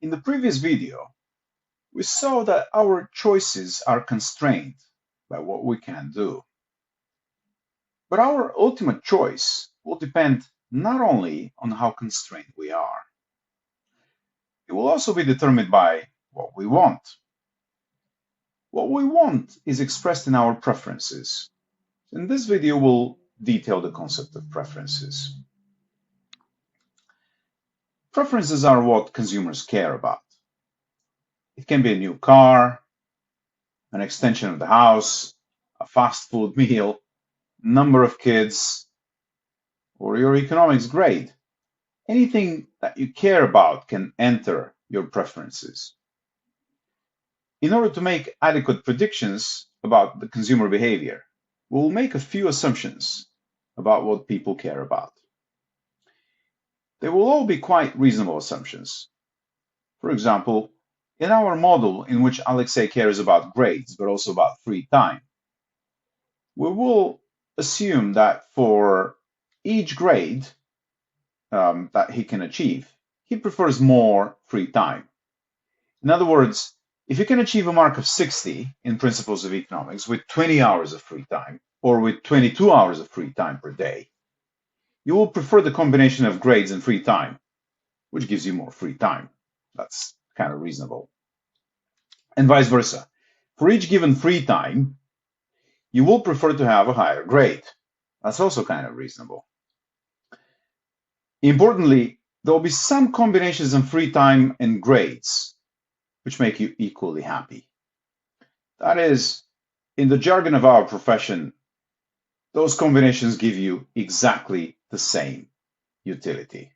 In the previous video, we saw that our choices are constrained by what we can do. But our ultimate choice will depend not only on how constrained we are, it will also be determined by what we want. What we want is expressed in our preferences. In this video, we'll detail the concept of preferences. Preferences are what consumers care about. It can be a new car, an extension of the house, a fast food meal, number of kids, or your economics grade. Anything that you care about can enter your preferences. In order to make adequate predictions about the consumer behavior, we'll make a few assumptions about what people care about. They will all be quite reasonable assumptions. For example, in our model in which Alexei cares about grades, but also about free time, we will assume that for each grade that he can achieve, he prefers more free time. In other words, if you can achieve a mark of 60 in Principles of Economics with 20 hours of free time, or with 22 hours of free time per day, you will prefer the combination of grades and free time, which gives you more free time. That's kind of reasonable. And vice versa. For each given free time, you will prefer to have a higher grade. That's also kind of reasonable. Importantly, there will be some combinations of free time and grades which make you equally happy. That is, in the jargon of our profession, those combinations give you exactly the same utility.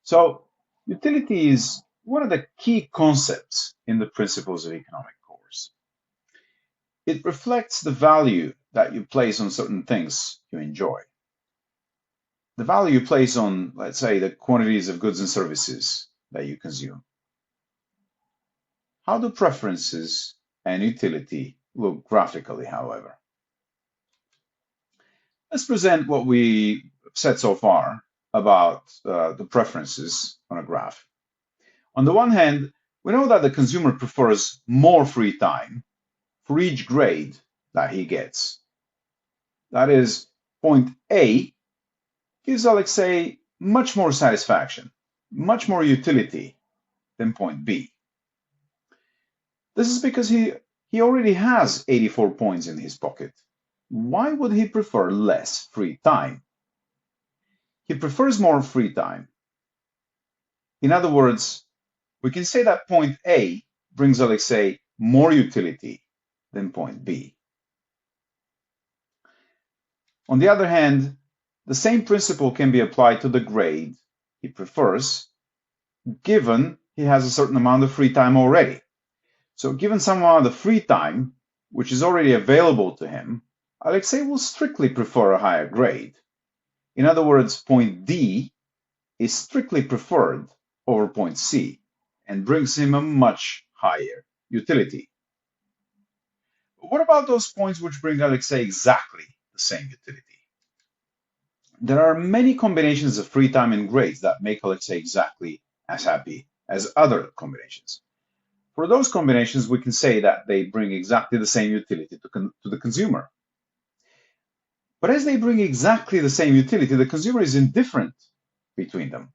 So, utility is one of the key concepts in the Principles of Economic course. It reflects the value that you place on certain things you enjoy. The value you place on, let's say, the quantities of goods and services that you consume. How do preferences and utility look graphically, however? Let's present what we said so far about the preferences on a graph. On the one hand, we know that the consumer prefers more free time for each grade that he gets. That is, point A gives Alexei much more satisfaction, much more utility than point B. This is because he already has 84 points in his pocket. Why would he prefer less free time? He prefers more free time. In other words, we can say that point A brings Alexei more utility than point B. On the other hand, the same principle can be applied to the grade he prefers, given he has a certain amount of free time already. So given some amount of free time, which is already available to him, Alexei will strictly prefer a higher grade. In other words, point D is strictly preferred over point C and brings him a much higher utility. But what about those points which bring Alexei exactly the same utility? There are many combinations of free time and grades that make Alexei exactly as happy as other combinations. For those combinations, we can say that they bring exactly the same utility to the consumer. But as they bring exactly the same utility, the consumer is indifferent between them.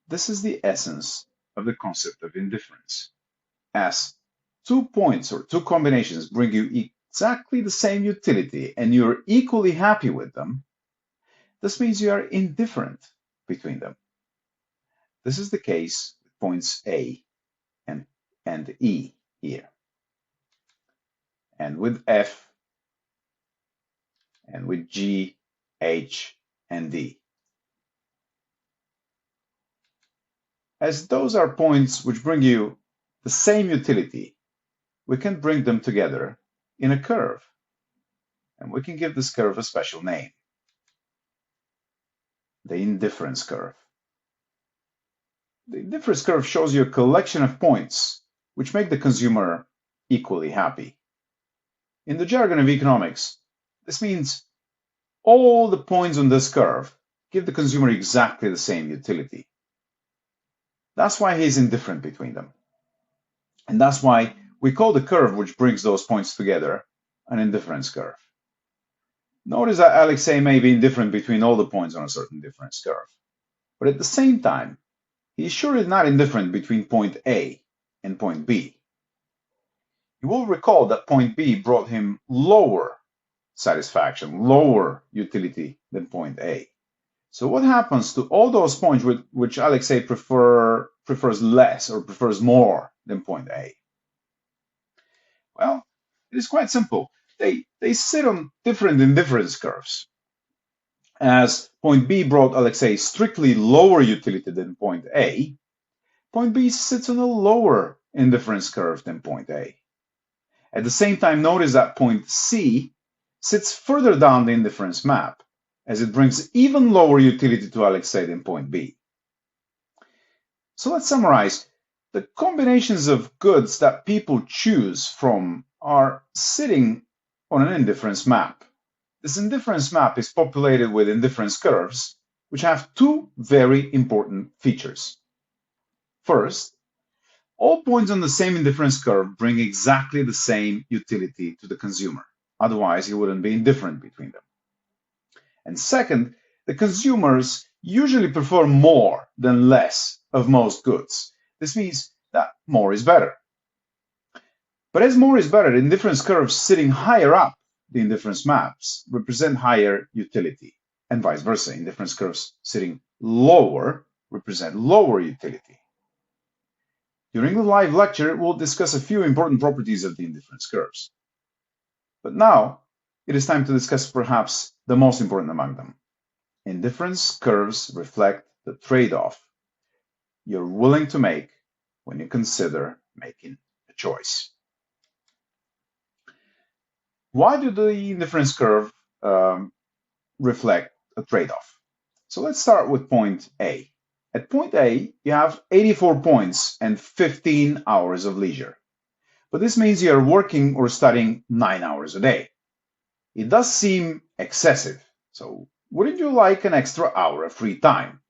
This is the essence of the concept of indifference. As 2 points or 2 combinations bring you exactly the same utility and you're equally happy with them, this means you are indifferent between them. This is the case with points A and E here, and with F, and with G, H, and D. As those are points which bring you the same utility, we can bring them together in a curve, and we can give this curve a special name, the indifference curve. The indifference curve shows you a collection of points which make the consumer equally happy. In the jargon of economics, this means all the points on this curve give the consumer exactly the same utility. That's why he's indifferent between them. And that's why we call the curve which brings those points together an indifference curve. Notice that Alexei may be indifferent between all the points on a certain difference curve. But at the same time, he is surely not indifferent between point A and point B. You will recall that point B brought him lower satisfaction, lower utility than point A. So what happens to all those points which Alexei prefers less or prefers more than point A? Well, it is quite simple. They sit on different indifference curves. As point B brought Alexei strictly lower utility than point A, point B sits on a lower indifference curve than point A. At the same time, notice that point C sits further down the indifference map, as it brings even lower utility to Alexei than point B. So let's summarize. The combinations of goods that people choose from are sitting on an indifference map. This indifference map is populated with indifference curves, which have two very important features. First, all points on the same indifference curve bring exactly the same utility to the consumer. Otherwise, he wouldn't be indifferent between them. And second, the consumers usually prefer more than less of most goods. This means that more is better. But as more is better, indifference curves sitting higher up the indifference maps represent higher utility, and vice versa. Indifference curves sitting lower represent lower utility. During the live lecture, we'll discuss a few important properties of the indifference curves. But now, it is time to discuss perhaps the most important among them. Indifference curves reflect the trade-off you're willing to make when you consider making a choice. Why do the indifference curve reflect a trade-off? So let's start with point A. At point A, you have 84 points and 15 hours of leisure. But this means you're working or studying 9 hours a day. It does seem excessive. So wouldn't you like an extra hour of free time?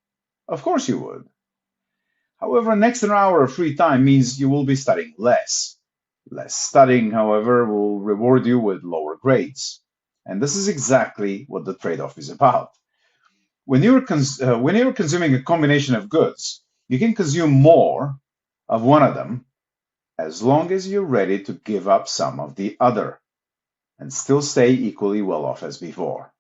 Of course you would. However, an extra hour of free time means you will be studying less. Less studying, however, will reward you with lower grades. And this is exactly what the trade-off is about. When you're consuming a combination of goods, you can consume more of one of them as long as you're ready to give up some of the other and still stay equally well off as before.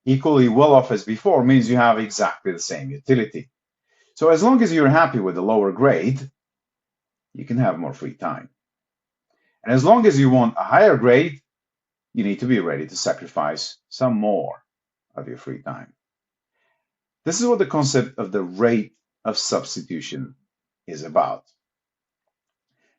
Equally well off as before means you have exactly the same utility. So as long as you're happy with the lower grade, you can have more free time. And as long as you want a higher grade, you need to be ready to sacrifice some more of your free time. This is what the concept of the rate of substitution is about.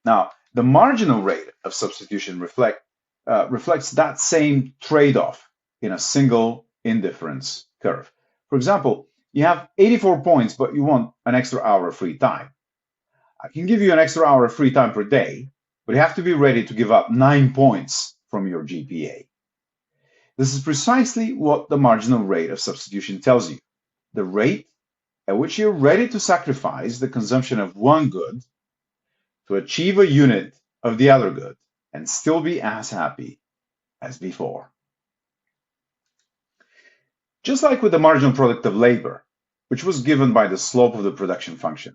Now, the marginal rate of substitution reflects that same trade-off in a single indifference curve. For example, you have 84 points, but you want an extra hour of free time. I can give you an extra hour of free time per day, but you have to be ready to give up 9 points from your GPA. This is precisely what the marginal rate of substitution tells you. The rate at which you're ready to sacrifice the consumption of one good to achieve a unit of the other good and still be as happy as before. Just like with the marginal product of labor, which was given by the slope of the production function,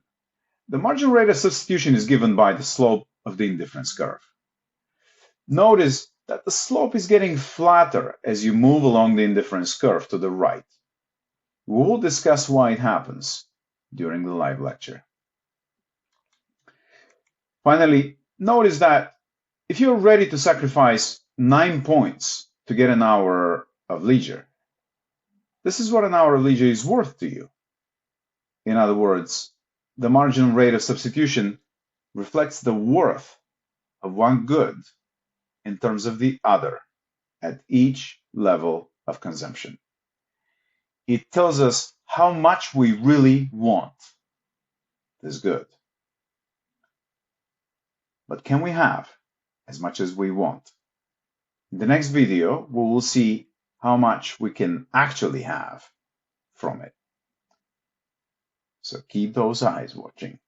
the marginal rate of substitution is given by the slope of the indifference curve. Notice that the slope is getting flatter as you move along the indifference curve to the right. We will discuss why it happens during the live lecture. Finally, notice that if you're ready to sacrifice 9 points to get an hour of leisure, this is what an hour of leisure is worth to you. In other words, the marginal rate of substitution reflects the worth of one good in terms of the other at each level of consumption. It tells us how much we really want this good. But can we have as much as we want? In the next video, we will see how much we can actually have from it. So keep those eyes watching.